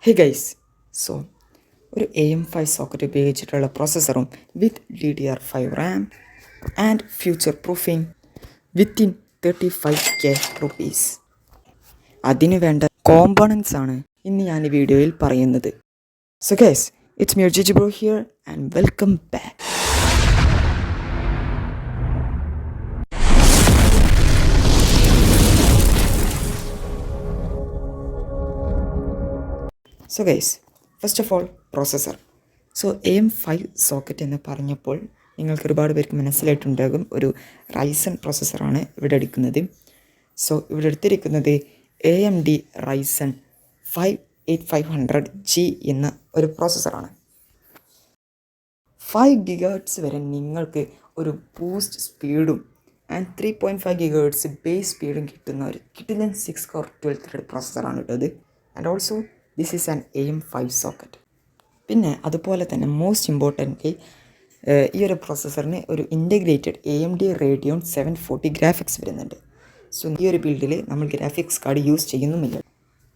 Hey guys, so ഒരു AM5 socket ഉപയോഗിച്ചിട്ടുള്ള പ്രോസസ്സറും വിത്ത് DDR5 Ram and future proofing within 35K rupees. അതിന് വേണ്ട കോമ്പോണൻസ് ആണ് ഇന്ന് ഞാൻ ഈ വീഡിയോയിൽ പറയുന്നത്. So guys, it's me Gigi Bro here and welcome back. So guys, first of all, processor. So AM5 socket എന്ന് പറഞ്ഞപ്പോൾ നിങ്ങൾക്ക് ഒരുപാട് പേർക്ക് മനസ്സിലായിട്ടുണ്ടാകും ഒരു റൈസൺ പ്രോസസ്സറാണ് ഇവിടെ എടുക്കുന്നത്. സോ ഇവിടെ എടുത്തിരിക്കുന്നത് AMD റൈസൺ 58500G എന്ന ഒരു പ്രോസസ്സറാണ്. 5 GHz വരെ നിങ്ങൾക്ക് ഒരു ബൂസ്റ്റ് സ്പീഡും ആൻഡ് 3.5 GHz ബേസ് സ്പീഡും കിട്ടുന്ന 6 core 12 thread പ്രോസസ്സറാണ് കേട്ടത്. And also this is an AM5 socket. പിന്നെ അതുപോലെ തന്നെ മോസ്റ്റ് ഇമ്പോർട്ടൻ്റ്ലി ഈ ഒരു പ്രോസസ്സറിന് ഒരു ഇൻ്റഗ്രേറ്റഡ് AMD Radeon 740 ഗ്രാഫിക്സ് വരുന്നുണ്ട്. സോ ഈ ഒരു ബിൽഡിൽ നമ്മൾ ഗ്രാഫിക്സ് കാർഡ് യൂസ് ചെയ്യുന്നുമില്ല.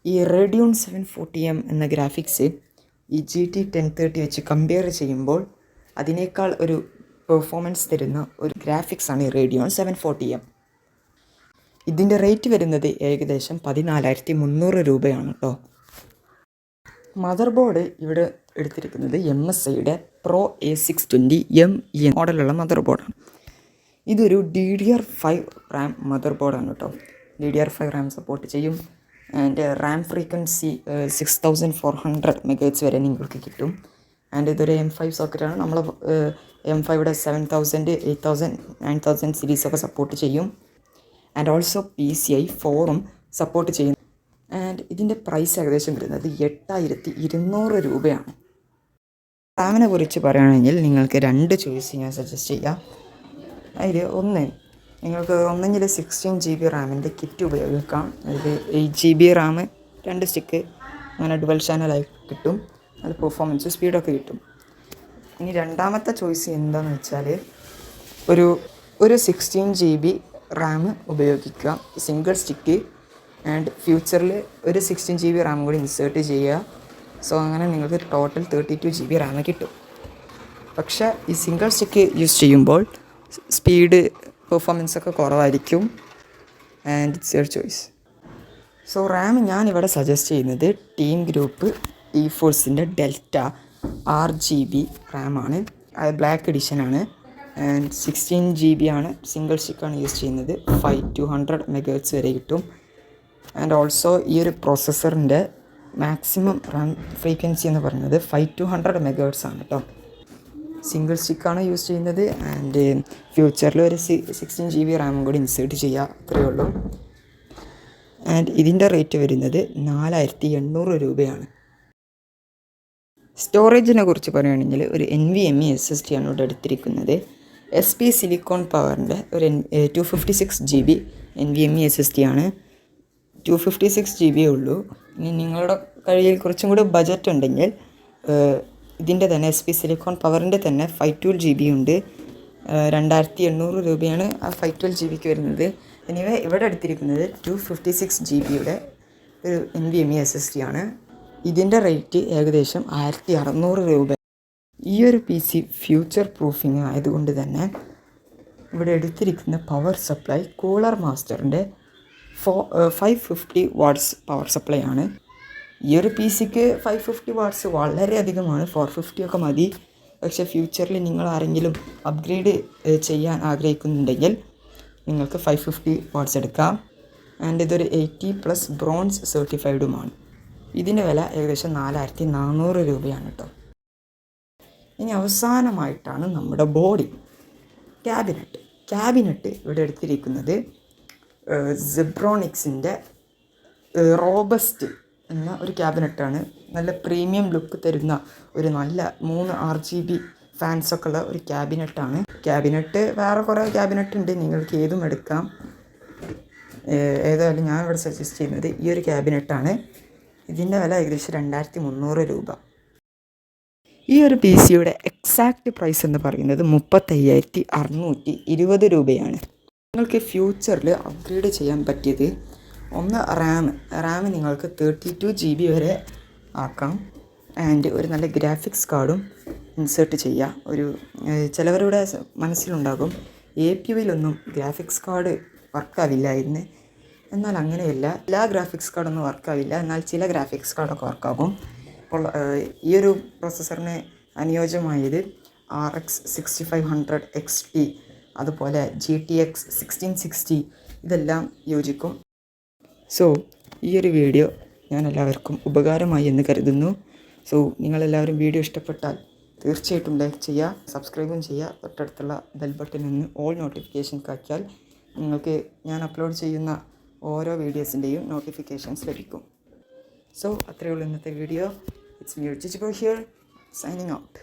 ഈ Radeon 740M എന്ന ഗ്രാഫിക്സ് ഈ GT 1030 വെച്ച് കമ്പയർ ചെയ്യുമ്പോൾ അതിനേക്കാൾ ഒരു പെർഫോമൻസ് തരുന്ന ഒരു ഗ്രാഫിക്സാണ് ഈ Radeon 740M. ഇതിൻ്റെ റേറ്റ് വരുന്നത് ഏകദേശം 14,300 രൂപയാണ് കേട്ടോ. മദർ ബോർഡ് ഇവിടെ എടുത്തിരിക്കുന്നത് MSIയുടെ Pro A620ME മോഡലുള്ള മദർ ബോർഡാണ്. ഇതൊരു DDR5 റാം മദർ ബോർഡാണ് കേട്ടോ. DDR5 റാം സപ്പോർട്ട് ചെയ്യും ആൻഡ് റാം ഫ്രീക്വൻസി 6400 MHz വരെ നിങ്ങൾക്ക് കിട്ടും. ആൻഡ് ഇതൊരു M5 സോക്കറ്റാണ്. നമ്മൾ M5യുടെ 7000, 8000, 9000 സീരീസൊക്കെ സപ്പോർട്ട് ചെയ്യും. ആൻഡ് ഓൾസോ PCI 4ഉം സപ്പോർട്ട് ചെയ്യും. ആൻഡ് ഇതിൻ്റെ പ്രൈസ് ഏകദേശം വരുന്നത് 8200 രൂപയാണ്. റാമിനെ കുറിച്ച് പറയുകയാണെങ്കിൽ നിങ്ങൾക്ക് 2 ചോയ്സ് ഞാൻ സജസ്റ്റ് ചെയ്യാം. അതിൽ ഒന്ന് നിങ്ങൾക്ക് ഒന്നെങ്കിൽ 16 GB റാമിൻ്റെ കിറ്റ് ഉപയോഗിക്കാം. അതിൽ 8 GB റാം 2 സ്റ്റിക്ക് അങ്ങനെ ഡുവൽ ചാനലായി കിട്ടും. അത് പെർഫോമൻസ് സ്പീഡൊക്കെ കിട്ടും. ഇനി രണ്ടാമത്തെ ചോയ്സ് എന്താണെന്ന് വെച്ചാൽ ഒരു 16 GB റാം ഉപയോഗിക്കുക, സിംഗിൾ സ്റ്റിക്ക്. ആൻഡ് ഫ്യൂച്ചറിൽ ഒരു 16 GB റാം കൂടി ഇൻസേർട്ട് ചെയ്യുക. സോ അങ്ങനെ നിങ്ങൾക്ക് ടോട്ടൽ 32 GB റാം കിട്ടും. പക്ഷേ ഈ സിംഗിൾ സ്റ്റിക്ക് യൂസ് ചെയ്യുമ്പോൾ സ്പീഡ് പെർഫോമൻസൊക്കെ കുറവായിരിക്കും. And it's your choice. So Ram ഞാനിവിടെ സജസ്റ്റ് ചെയ്യുന്നത് ടീം ഗ്രൂപ്പ് T-Forceൻ്റെ ഡെൽറ്റ 6GB റാമാണ്. അത് ബ്ലാക്ക് എഡിഷനാണ്. ആൻഡ് 16 GB ആണ്. സിംഗിൾ സ്റ്റിക്കാണ് യൂസ് ചെയ്യുന്നത്. 500 MHz വരെ കിട്ടും. ആൻഡ് ഓൾസോ ഈ ഒരു പ്രോസസ്സറിൻ്റെ മാക്സിമം റാം ഫ്രീക്വൻസി എന്ന് പറയുന്നത് 5200 MHz ആണ് കേട്ടോ. സിംഗിൾ സ്റ്റിക്കാണ് യൂസ് ചെയ്യുന്നത്. ആൻഡ് ഫ്യൂച്ചറിൽ ഒരു 16 GB റാമും കൂടി ഇൻസേർട്ട് ചെയ്യുക, അത്രയേ ഉള്ളൂ. ആൻഡ് ഇതിൻ്റെ റേറ്റ് വരുന്നത് 4800 രൂപയാണ്. സ്റ്റോറേജിനെ കുറിച്ച് പറയുകയാണെങ്കിൽ ഒരു NVMe SSD ആണ് ഇവിടെ എടുത്തിരിക്കുന്നത്. SP സിലിക്കോൺ പവറിൻ്റെ ഒരു 256 GB NVMe SSD ആണ്. 256 GB ഉള്ളൂ. ഇനി നിങ്ങളുടെ കയ്യിൽ കുറച്ചും കൂടി ബജറ്റ് ഉണ്ടെങ്കിൽ ഇതിൻ്റെ തന്നെ SP സിലിക്കോൺ പവറിൻ്റെ തന്നെ 512 GB ഉണ്ട്. 2800 രൂപയാണ് ആ 512 GBക്ക് വരുന്നത്. എനിവേ ഇവിടെ എടുത്തിരിക്കുന്നത് 256 GBയുടെ ഒരു NVMe SSD ആണ്. ഇതിൻ്റെ റേറ്റ് ഏകദേശം 1600 രൂപ. ഈ ഒരു PC ഫ്യൂച്ചർ പ്രൂഫിങ് ആയതുകൊണ്ട് തന്നെ ഇവിടെ എടുത്തിരിക്കുന്ന പവർ സപ്ലൈ കൂളർ മാസ്റ്ററിൻ്റെ 550 വാട്ട്സ് പവർ സപ്ലൈ ആണ്. ഈ ഒരു PCക്ക് 550 വാട്ട്സ് വളരെയധികമാണ്. 450 ഒക്കെ മതി. പക്ഷേ ഫ്യൂച്ചറിൽ നിങ്ങൾ ആരെങ്കിലും അപ്ഗ്രേഡ് ചെയ്യാൻ ആഗ്രഹിക്കുന്നുണ്ടെങ്കിൽ നിങ്ങൾക്ക് 550 വാട്ട്സ് എടുക്കാം. ആൻഡ് ഇതൊരു 80+ ബ്രോൺസ് സർട്ടിഫൈഡുമാണ്. ഇതിൻ്റെ വില ഏകദേശം 4400 രൂപയാണ് കേട്ടോ. ഇനി അവസാനമായിട്ടാണ് നമ്മുടെ ബോഡി ക്യാബിനറ്റ് ഇവിടെ എടുത്തിരിക്കുന്നത് സെബ്രോണിക്സിൻ്റെ റോബസ്റ്റ് എന്ന ഒരു ക്യാബിനറ്റാണ്. നല്ല പ്രീമിയം ലുക്ക് തരുന്ന ഒരു നല്ല 3 RGB ഫാൻസൊക്കെ ഉള്ള ഒരു ക്യാബിനറ്റാണ്. വേറെ കുറേ ക്യാബിനറ്റ് ഉണ്ട്, നിങ്ങൾക്ക് ഏതും എടുക്കാം. ഏതായാലും ഞാൻ ഇവിടെ സജസ്റ്റ് ചെയ്യുന്നത് ഈ ഒരു ക്യാബിനറ്റാണ്. ഇതിൻ്റെ വില ഏകദേശം 2300 രൂപ. ഈ ഒരു PCയുടെ എക്സാക്റ്റ് പ്രൈസ് എന്ന് പറയുന്നത് 35,620 രൂപയാണ്. നിങ്ങൾക്ക് ഫ്യൂച്ചറിൽ അപ്ഗ്രേഡ് ചെയ്യാൻ പറ്റിയത് ഒന്ന് റാം നിങ്ങൾക്ക് 32 GB വരെ ആക്കാം. ആൻഡ് ഒരു നല്ല ഗ്രാഫിക്സ് കാർഡും ഇൻസേർട്ട് ചെയ്യുക. ഒരു ചിലവരുടെ മനസ്സിലുണ്ടാകും APUവിലൊന്നും ഗ്രാഫിക്സ് കാർഡ് വർക്കാവില്ലായിരുന്നു. എന്നാൽ അങ്ങനെയല്ല, എല്ലാ ഗ്രാഫിക്സ് കാർഡൊന്നും വർക്കാവില്ല, എന്നാൽ ചില ഗ്രാഫിക്സ് കാർഡൊക്കെ വർക്കാകും. അപ്പോൾ ഈ ഒരു പ്രോസസ്സറിന് അനുയോജ്യമായത് RX 6500 XT, അതുപോലെ GTX 1660 ഇതെല്ലാം യോജിക്കും. സോ ഈ ഒരു വീഡിയോ ഞാൻ എല്ലാവർക്കും ഉപകാരമായി എന്ന് കരുതുന്നു. സോ നിങ്ങളെല്ലാവരും വീഡിയോ ഇഷ്ടപ്പെട്ടാൽ തീർച്ചയായിട്ടും ലൈക്ക് ചെയ്യുക, സബ്സ്ക്രൈബും ചെയ്യുക. തൊട്ടടുത്തുള്ള ബെൽ ബട്ടണിൽ നിന്ന് ഓൾ നോട്ടിഫിക്കേഷൻ ആക്കിയാൽ നിങ്ങൾക്ക് ഞാൻ അപ്ലോഡ് ചെയ്യുന്ന ഓരോ വീഡിയോസിൻ്റെയും നോട്ടിഫിക്കേഷൻസ് ലഭിക്കും. സോ അത്രയേ ഉള്ളൂ ഇന്നത്തെ വീഡിയോ. ഇറ്റ്സ് മീ ജിജിബോ ഹിയർ, സൈനിങ് ഔട്ട്.